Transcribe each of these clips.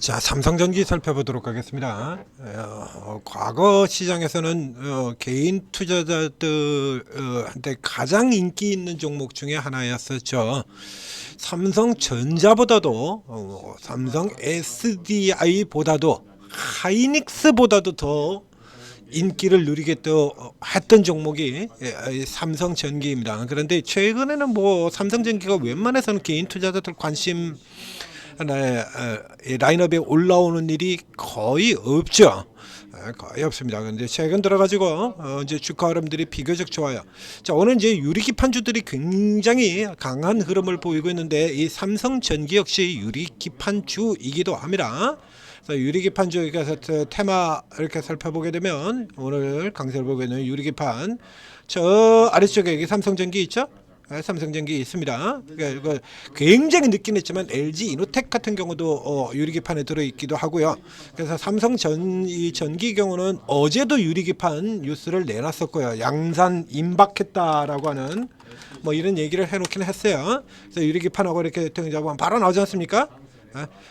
자, 삼성전기 살펴보도록 하겠습니다. 과거 시장에서는 개인 투자자들한테 가장 인기 있는 종목 중에 하나였었죠. 삼성전자보다도 삼성 SDI보다도 하이닉스보다도 더 인기를 누리게 또 했던 종목이 이 삼성전기입니다. 그런데 최근에는 뭐 삼성전기가 웬만해서는 개인 투자자들 관심 라인업에 올라오는 일이 거의 없죠. 거의 없습니다. 근데 최근 들어가지고 이제 주가 흐름들이 비교적 좋아요. 자, 오늘 이제 유리기판주들이 굉장히 강한 흐름을 보이고 있는데 이 삼성전기 역시 유리기판주이기도 합니다. 그래서 유리기판주에서 테마 이렇게 살펴보게 되면 오늘 강세를 보고 있는 유리기판 저 아래쪽에 여기 삼성전기 있죠? 삼성전기 있습니다. 그러니까 굉장히 늦긴 했지만 LG 이노텍 같은 경우도 유리기판에 들어있기도 하고요. 그래서 이 전기 경우는 어제도 유리기판 뉴스를 내놨었고요. 양산 임박했다라고 하는 뭐 이런 얘기를 해놓긴 했어요. 그래서 유리기판하고 이렇게 등장하면 바로 나오지 않습니까?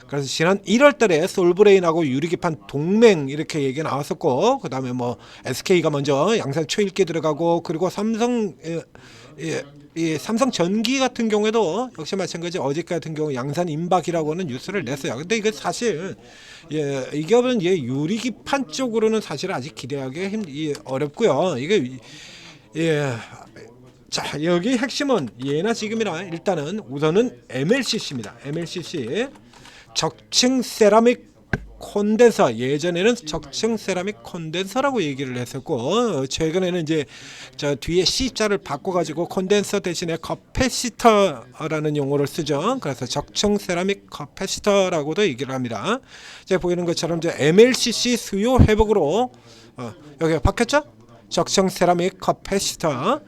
그래서 지난 1월달에 솔브레인하고 유리기판 동맹 이렇게 얘기 나왔었고, 그 다음에 뭐 SK가 먼저 양산 초읽기 들어가고, 그리고 삼성전기 같은 경우에도 역시 마찬가지 어제 같은 경우 양산 임박이라고 하는 뉴스를 냈어요. 근데 이거 사실 이 기업은 유리기판 쪽으로는 사실 아직 기대하기 어렵고요. 이게 자, 여기 핵심은 예나 지금이나 일단은 우선은 MLCC입니다. MLCC 적층 세라믹 콘덴서, 예전에는 적층 세라믹 콘덴서라고 얘기를 했었고 최근에는 이제 저 뒤에 C자를 바꿔가지고 콘덴서 대신에 커패시터라는 용어를 쓰죠. 그래서 적층 세라믹 커패시터라고도 얘기를 합니다. 제가 보이는 것처럼 이제 MLCC 수요 회복으로 여기 바뀌었죠? 적층 세라믹 커패시터.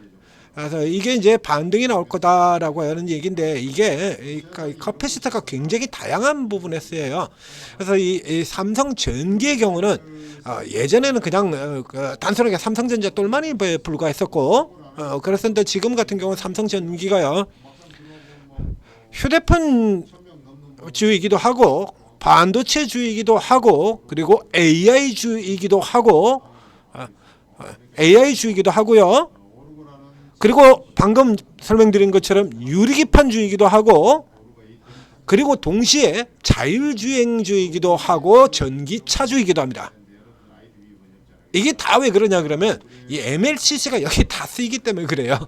그래서 이게 이제 반등이 나올 거다라고 하는 얘기인데 이게 커패시터가 굉장히 다양한 부분에 쓰여요. 그래서 이 삼성전기의 경우는 예전에는 그냥 단순하게 삼성전자 똘만이 불과했었고 그랬었는데 지금 같은 경우는 삼성전기가요 휴대폰 주이기도 하고 반도체 주이기도 하고 그리고 AI 주이기도 하고 AI 주이기도 하고요. 그리고 방금 설명드린 것처럼 유리기판주이기도 하고 그리고 동시에 자율주행주이기도 하고 전기차주이기도 합니다. 이게 다 왜 그러냐 그러면 이 MLCC가 여기 다 쓰이기 때문에 그래요.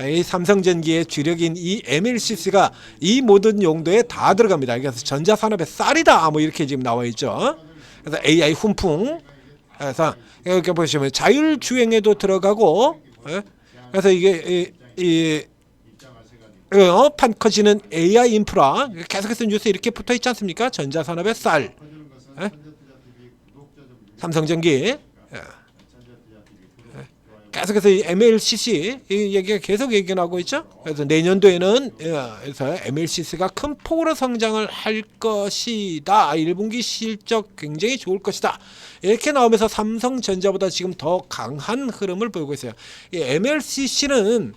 이 삼성전기의 주력인 이 MLCC가 이 모든 용도에 다 들어갑니다. 그래서 전자산업의 쌀이다 뭐 이렇게 지금 나와 있죠. 그래서 AI 훈풍 그래서 이렇게 보시면 자율주행에도 들어가고 그래서 이게 판 커지는 AI 인프라 계속해서 뉴스 이렇게 붙어 있지 않습니까? 전자산업의 쌀, 삼성전기 계속해서 이 MLCC 이 얘기가 계속 얘기 나오고 있죠. 그래서 내년도에는 그래서 MLCC가 큰 폭으로 성장을 할 것이다. 1분기 실적 굉장히 좋을 것이다. 이렇게 나오면서 삼성전자보다 지금 더 강한 흐름을 보이고 있어요. 이 MLCC는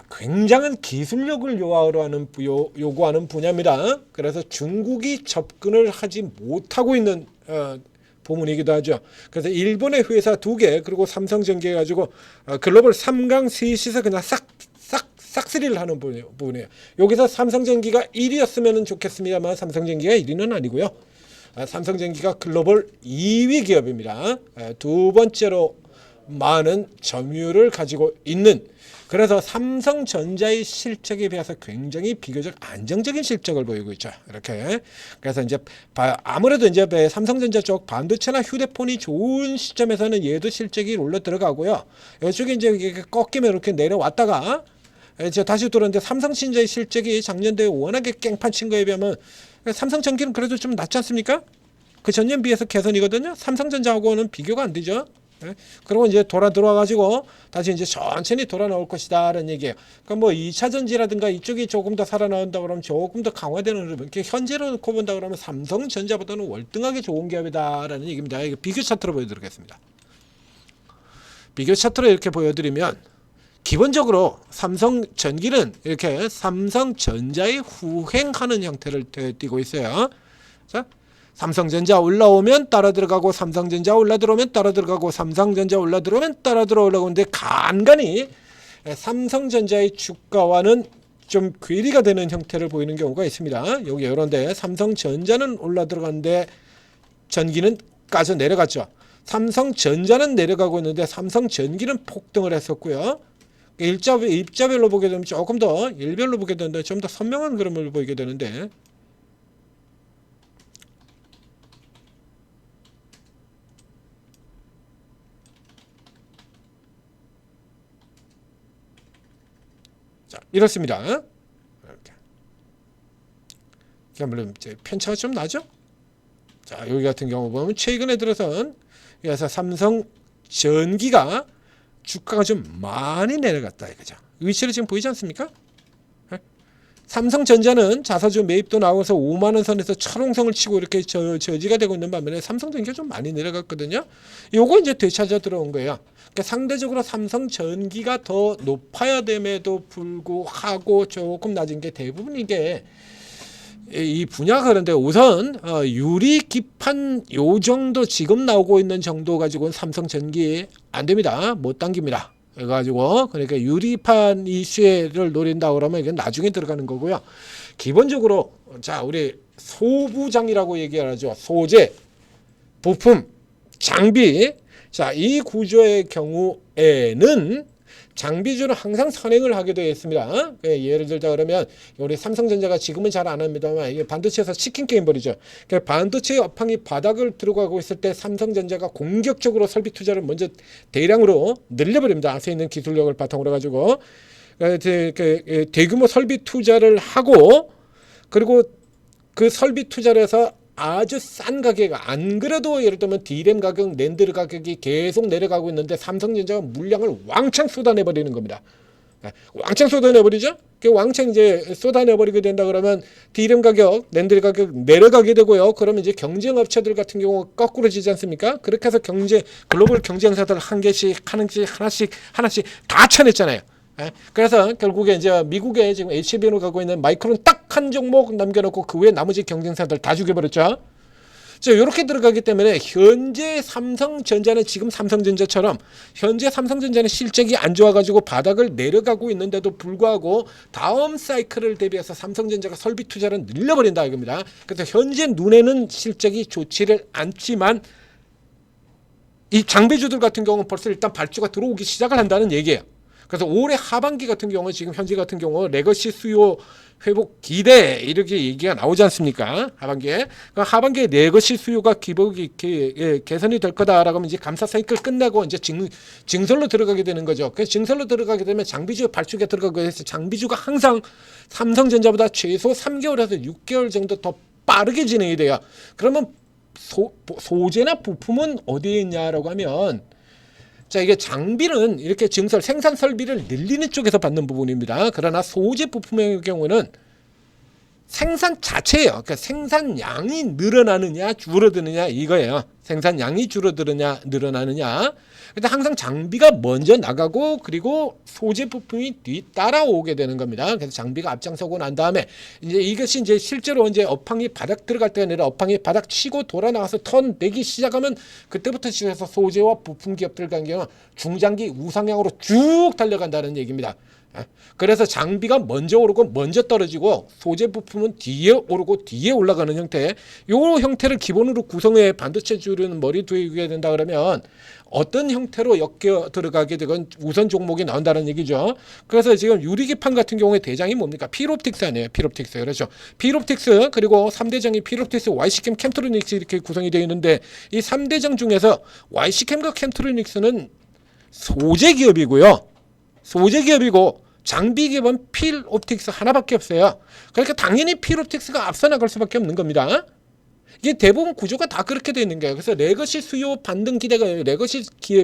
굉장한 기술력을 요구하는 분야입니다. 그래서 중국이 접근을 하지 못하고 있는 부문이기도 하죠. 그래서 일본의 회사 2개 그리고 삼성전기 해가지고 글로벌 3강 셋이서 그냥 싹쓸이를 하는 부분이에요. 여기서 삼성전기가 1위였으면 좋겠습니다만 삼성전기가 1위는 아니고요. 삼성전기가 글로벌 2위 기업입니다. 두 번째로 많은 점유율을 가지고 있는 그래서 삼성전자의 실적에 비해서 굉장히 비교적 안정적인 실적을 보이고 있죠. 이렇게 그래서 이제 아무래도 이제 삼성전자 쪽 반도체나 휴대폰이 좋은 시점에서는 얘도 실적이 올라 들어가고요. 이쪽에 이제 꺾이면 이렇게 내려왔다가 이제 다시 돌아오는데 삼성전자의 실적이 작년도에 워낙에 깽판 친 거에 비하면 삼성전기는 그래도 좀 낫지 않습니까? 그 전년 비해서 개선이거든요. 삼성전자하고는 비교가 안 되죠. 그리고 이제 들어와가지고 다시 이제 천천히 돌아 나올 것이다라는 얘기예요. 그러니까 뭐 2차 전지라든가 이쪽이 조금 더 살아나온다 그러면 조금 더 강화되는 흐름. 이렇게 현재로 놓고 본다 그러면 삼성전자보다는 월등하게 좋은 기업이다라는 얘기입니다. 이거 비교 차트로 보여드리겠습니다. 비교 차트로 이렇게 보여드리면 기본적으로 삼성전기는 이렇게 삼성전자의 후행하는 형태를 띠고 있어요. 자, 삼성전자 올라오면 따라 들어가고, 삼성전자 올라 들어오면 따라 들어가고, 삼성전자 올라 들어오면 따라 들어오는데 간간히 삼성전자의 주가와는 좀 괴리가 되는 형태를 보이는 경우가 있습니다. 여기 이런데 삼성전자는 올라 들어갔는데 전기는 까져 내려갔죠. 삼성전자는 내려가고 있는데 삼성전기는 폭등을 했었고요. 일자별로 보게 되면 조금 더 일별로 보게 되는데 좀 더 선명한 그림을 보이게 되는데, 자, 이렇습니다. 이렇게. 물론 이제 편차가 좀 나죠. 자, 여기 같은 경우 보면 최근에 들어선 그래서 삼성전기가 주가가 좀 많이 내려갔다 이거죠. 위치를 지금 보이지 않습니까? 삼성전자는 자사주 매입도 나와서 5만 원 선에서 철옹성을 치고 이렇게 저지가 되고 있는 반면에 삼성전기가 좀 많이 내려갔거든요. 요거 이제 되찾아 들어온 거예요. 그러니까 상대적으로 삼성전기가 더 높아야 됨에도 불구하고 조금 낮은 게 대부분 이게 이 분야가. 그런데 우선 유리 기판 요 정도 지금 나오고 있는 정도 가지고는 삼성전기 안 됩니다. 못 당깁니다. 그래가지고 그러니까 유리판 이슈를 노린다 그러면 이건 나중에 들어가는 거고요. 기본적으로 자, 우리 소부장이라고 얘기하죠. 소재, 부품, 장비. 자, 이 구조의 경우에는 장비주는 항상 선행을 하게 되어 있습니다. 예를 들자 그러면 우리 삼성전자가 지금은 잘 안 합니다만 이게 반도체에서 치킨 게임 벌이죠. 반도체 업황이 바닥을 들어가고 있을 때 삼성전자가 공격적으로 설비 투자를 먼저 대량으로 늘려버립니다. 앞에 있는 기술력을 바탕으로 가지고 대규모 설비 투자를 하고, 그리고 그 설비 투자를 해서 아주 싼 가격, 안 그래도 예를 들면 D램 가격, 낸드 가격이 계속 내려가고 있는데 삼성전자가 물량을 왕창 쏟아내버리는 겁니다. 왕창 쏟아내버리죠. 왕창 이제 쏟아내버리게 된다 그러면 D램 가격, 낸드 가격 내려가게 되고요. 그러면 이제 경쟁 업체들 같은 경우 거꾸로지지 않습니까? 그렇게 해서 글로벌 경쟁사들 한 개씩 하나씩 다 쳐냈잖아요. 그래서 결국에 이제 미국에 지금 HBN으로 가고 있는 마이크론 딱 한 종목 남겨놓고 그 외 나머지 경쟁사들 다 죽여버렸죠. 자, 이렇게 들어가기 때문에 현재 삼성전자는 지금 삼성전자처럼 현재 삼성전자는 실적이 안 좋아가지고 바닥을 내려가고 있는데도 불구하고 다음 사이클을 대비해서 삼성전자가 설비 투자를 늘려버린다 이겁니다. 그래서 현재 눈에는 실적이 좋지를 않지만 이 장비주들 같은 경우는 벌써 일단 발주가 들어오기 시작을 한다는 얘기예요. 그래서 올해 하반기 같은 경우 지금 현재 같은 경우 레거시 수요 회복 기대 이렇게 얘기가 나오지 않습니까? 하반기에 레거시 수요가 개선이 될 거다라고 하면 이제 감사 사이클 끝나고 이제 증설로 들어가게 되는 거죠. 그래서 증설로 들어가게 되면 장비주 발주가 들어가고 해서 장비주가 항상 삼성전자보다 최소 3개월에서 6개월 정도 더 빠르게 진행이 돼요. 그러면 소재나 부품은 어디에 있냐라고 하면, 자, 이게 장비는 이렇게 증설, 생산 설비를 늘리는 쪽에서 받는 부분입니다. 그러나 소재 부품의 경우는 생산 자체예요. 그러니까 생산량이 늘어나느냐 줄어드느냐 이거예요. 생산량이 줄어드느냐 늘어나느냐. 근데 항상 장비가 먼저 나가고 그리고 소재 부품이 뒤따라오게 되는 겁니다. 그래서 장비가 앞장서고 난 다음에 이제 이것이 이제 실제로 이제 업황이 바닥 들어갈 때가 아니라 업황이 바닥 치고 돌아 나와서 턴 내기 시작하면 그때부터 시작해서 소재와 부품 기업들 같은 경우 중장기 우상향으로 쭉 달려간다는 얘기입니다. 그래서 장비가 먼저 오르고 먼저 떨어지고 소재 부품은 뒤에 오르고 뒤에 올라가는 형태, 요 형태를 기본으로 구성해 반도체주는 머리 두게 된다 그러면 어떤 형태로 엮여 들어가게 되건 우선 종목이 나온다는 얘기죠. 그래서 지금 유리기판 같은 경우에 대장이 뭡니까? 필옵틱스 아니에요. 필옵틱스. 그렇죠. 필옵틱스 그리고 3대장이 필옵틱스, YC캠, 캠트로닉스 이렇게 구성이 되어 있는데 이 3대장 중에서 YC캠과 캠트로닉스는 소재 기업이고요. 소재 기업이고 장비 기업은 필옵틱스 하나밖에 없어요. 그러니까 당연히 필옵틱스가 앞서 나갈 수밖에 없는 겁니다. 이게 대부분 구조가 다 그렇게 되어 있는 거예요. 그래서 레거시 수요 반등 기대감,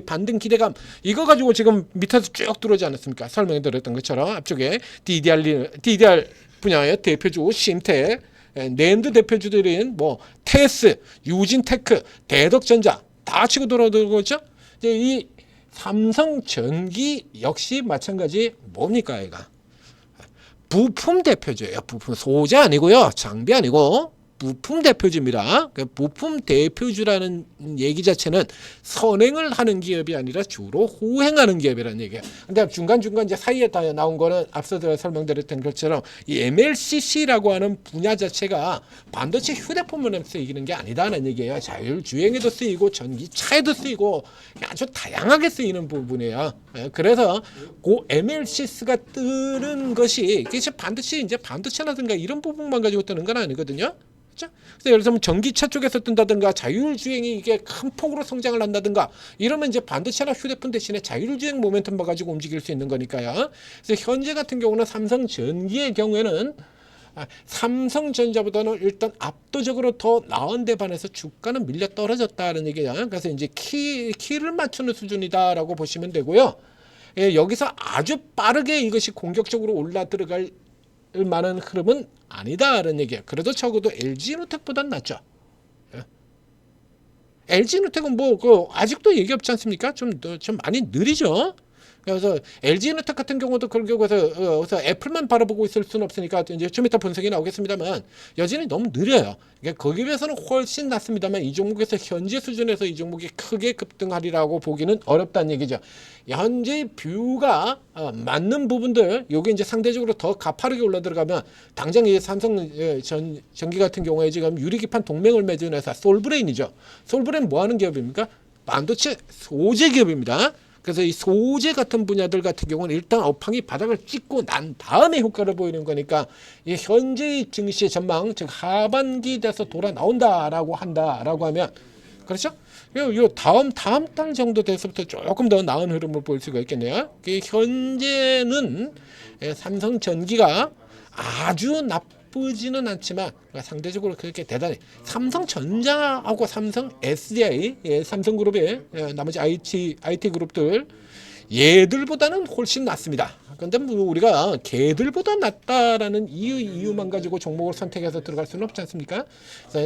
반등 기대감 이거 가지고 지금 밑에서 쭉 들어오지 않았습니까? 설명해 드렸던 것처럼 앞쪽에 DDR 분야의 대표주 심텍, 낸드 대표주들인 뭐 테스, 유진테크, 대덕전자 다 치고 돌아들고 있죠. 이제 이 삼성전기 역시 마찬가지 뭡니까 얘가? 부품 대표주예요. 부품, 소재 아니고요. 장비 아니고 부품 대표주입니다. 그 부품 대표주라는 얘기 자체는 선행을 하는 기업이 아니라 주로 호행하는 기업이라는 얘기예요. 근데 중간중간 이제 사이에 다 나온 거는 앞서 설명드렸던 것처럼 이 MLCC라고 하는 분야 자체가 반도체 휴대폰만 쓰이는 게 아니다는 얘기예요. 자율주행에도 쓰이고 전기차에도 쓰이고 아주 다양하게 쓰이는 부분이에요. 그래서 그 MLCC가 뜨는 것이 이게 반드시 이제 반도체라든가 이런 부분만 가지고 뜨는 건 아니거든요. 그래서 예를 들면 전기차 쪽에서 뜬다든가 자율주행이 이게 큰 폭으로 성장을 한다든가 이러면 이제 반도체나 휴대폰 대신에 자율주행 모멘텀 가지고 움직일 수 있는 거니까요. 그래서 현재 같은 경우는 삼성전기의 경우에는 삼성전자보다는 일단 압도적으로 더 나은 데 반해서 주가는 밀려 떨어졌다는 얘기야. 그래서 이제 키를 맞추는 수준이다라고 보시면 되고요. 예, 여기서 아주 빠르게 이것이 공격적으로 올라 들어갈 만한 흐름은 아니다라는 얘기예요. 그래도 적어도 LG노텍보다는 낫죠. 예. LG노텍은 아직도 얘기 없지 않습니까? 좀 많이 느리죠. 그래서 LG노텍 같은 경우도 그래서 애플만 바라보고 있을 수는 없으니까 이제 좀 이따 분석이 나오겠습니다만 여전히 너무 느려요. 그러니까 거기에 비해서는 훨씬 낫습니다만 이 종목에서 현재 수준에서 이 종목이 크게 급등하리라고 보기는 어렵다는 얘기죠. 현재 뷰가 맞는 부분들 요게 이제 상대적으로 더 가파르게 올라 들어가면 당장 이 삼성 전기 같은 경우에 지금 유리기판 동맹을 맺은 회사 솔브레인이죠. 솔브레인 뭐 하는 기업입니까? 반도체 소재 기업입니다. 그래서 이 소재 같은 분야들 같은 경우는 일단 업황이 바닥을 찍고 난 다음에 효과를 보이는 거니까 이 현재 증시의 전망, 즉 하반기 돼서 돌아 나온다라고 한다라고 하면 그렇죠? 요 다음 달 정도 돼서부터 조금 더 나은 흐름을 볼 수가 있겠네요. 현재는 삼성전기가 아주 나쁘지는 않지만 상대적으로 그렇게 대단히 삼성전자하고 삼성 SDI, 삼성그룹의 나머지 IT 그룹들 얘들보다는 훨씬 낫습니다. 그런데 우리가 걔들보다 낫다라는 이유만 가지고 종목을 선택해서 들어갈 수는 없지 않습니까?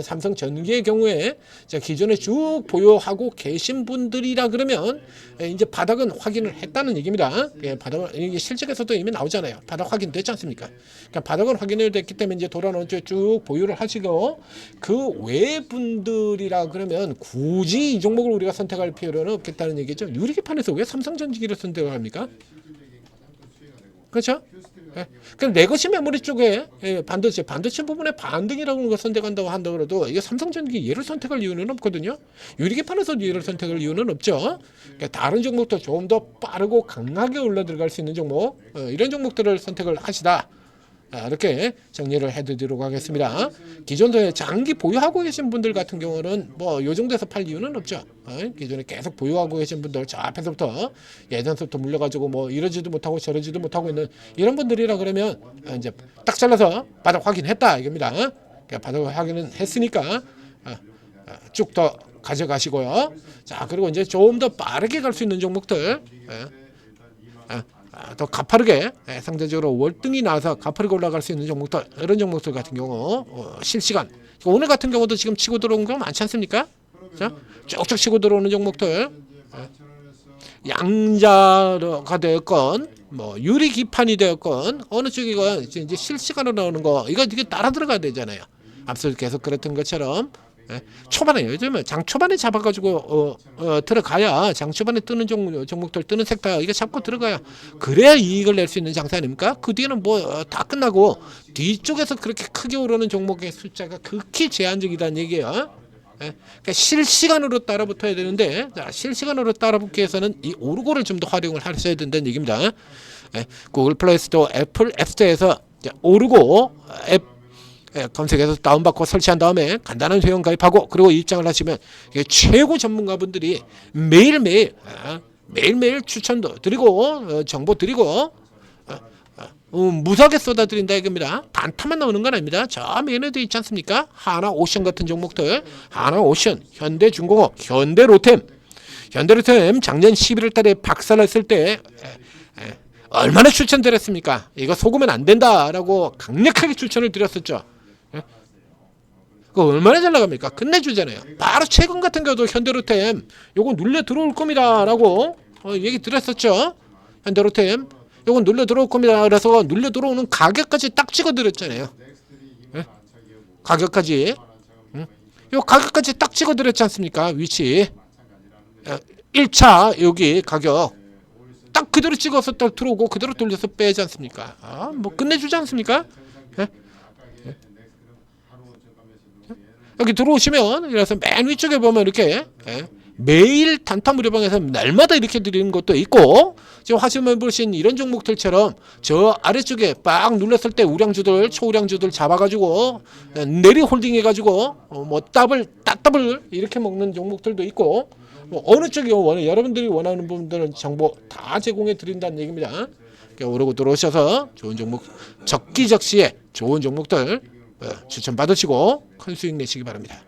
삼성전기의 경우에 기존에 쭉 보유하고 계신 분들이라 그러면 이제 바닥은 확인을 했다는 얘기입니다. 바닥은 이게 실적에서도 이미 나오잖아요. 바닥 확인됐지 않습니까? 그러니까 바닥은 확인이 됐기 때문에 이제 돌아오는 쪽 쭉 보유를 하시고 그 외 분들이라 그러면 굳이 이 종목을 우리가 선택할 필요는 없겠다는 얘기죠. 유리기판에서 왜 삼성전기를 선택을 합니까? 그렇죠? 예. 그럼 레거시 메모리 쪽에 반도체 부분의 반등이라고 하는 걸 선택한다고 한다고 이게 삼성전기 얘를 선택할 이유는 없거든요. 유리기판에서 얘를 선택할 이유는 없죠. 그러니까 다른 종목도 조금 더 빠르고 강하게 올라 들어갈 수 있는 종목 이런 종목들을 선택을 하시다. 이렇게 정리를 해드리도록 하겠습니다. 기존에 장기 보유하고 계신 분들 같은 경우는 이 정도에서 팔 이유는 없죠. 기존에 계속 보유하고 계신 분들 저 앞에서부터 예전부터 물려가지고 이러지도 못하고 저러지도 못하고 있는 이런 분들이라 그러면 이제 딱 잘라서 바닥 확인했다 이겁니다. 바닥 확인은 했으니까 쭉 더 가져가시고요. 자 그리고 이제 조금 더 빠르게 갈 수 있는 종목들. 더 가파르게 상대적으로 월등히 나와서 가파르게 올라갈 수 있는 종목들 이런 종목들 같은 경우 실시간 오늘 같은 경우도 지금 치고 들어온 거 많지 않습니까? 자, 쭉쭉 치고 들어오는 종목들 양자가 되었건 유리 기판이 되었건 어느 쪽이건 이제 실시간으로 나오는 거 이게 따라 들어가야 되잖아요. 앞서 계속 그랬던 것처럼 초반에 요즘은 장 초반에 잡아가지고 들어가야 장 초반에 뜨는 종목들 뜨는 섹터 이게 잡고 들어가야 그래야 이익을 낼 수 있는 장사 아닙니까? 그 뒤에는 다 끝나고 뒤쪽에서 그렇게 크게 오르는 종목의 숫자가 극히 제한적이라는 얘기예요. 그러니까 실시간으로 따라붙어야 되는데 실시간으로 따라붙기 위해서는 이 오르고를 좀 더 활용을 하셔야 된다는 얘기입니다. 구글 플레이스토어, 애플 앱스토어에서 오르고 앱 검색해서 다운받고 설치한 다음에 간단한 회원 가입하고 그리고 입장을 하시면 최고 전문가분들이 매일매일 추천도 드리고 정보 드리고 무사하게 쏟아드린다 이겁니다. 단타만 나오는 건 아닙니다. 저 메뉴도 있지 않습니까? 하나오션 같은 종목들 하나오션, 현대중공업, 현대로템 작년 11월 달에 박살났을 때 얼마나 추천드렸습니까? 이거 속으면 안 된다라고 강력하게 추천을 드렸었죠. 그거 얼마나 잘 나갑니까? 끝내주잖아요. 바로 최근 같은 경우도 현대로템 요거 눌려 들어올 겁니다라고 얘기 드렸었죠. 현대로템 요거 눌려 들어올 겁니다. 그래서 눌려 들어오는 가격까지 딱 찍어 드렸잖아요. 가격까지. 요 가격까지 딱 찍어드렸지 않습니까? 위치. 1차 여기 가격 딱 그대로 찍어서 딱 들어오고 그대로 돌려서 빼지 않습니까? 뭐 끝내주지 않습니까? 예? 여기 들어오시면 그래서 맨 위쪽에 보면 이렇게 매일 단타 무료방에서 날마다 이렇게 드리는 것도 있고 지금 화면에 보신 이런 종목들처럼 저 아래쪽에 빡 눌렀을 때 우량주들 초우량주들 잡아가지고 내리 홀딩 해가지고 뭐 더블 이렇게 먹는 종목들도 있고 뭐 어느 쪽이 여러분들이 원하는 부분들은 정보 다 제공해 드린다는 얘기입니다. 그러니까 오르고 들어오셔서 좋은 종목 적기적시에 좋은 종목들 추천 받으시고 큰 수익 내시기 바랍니다.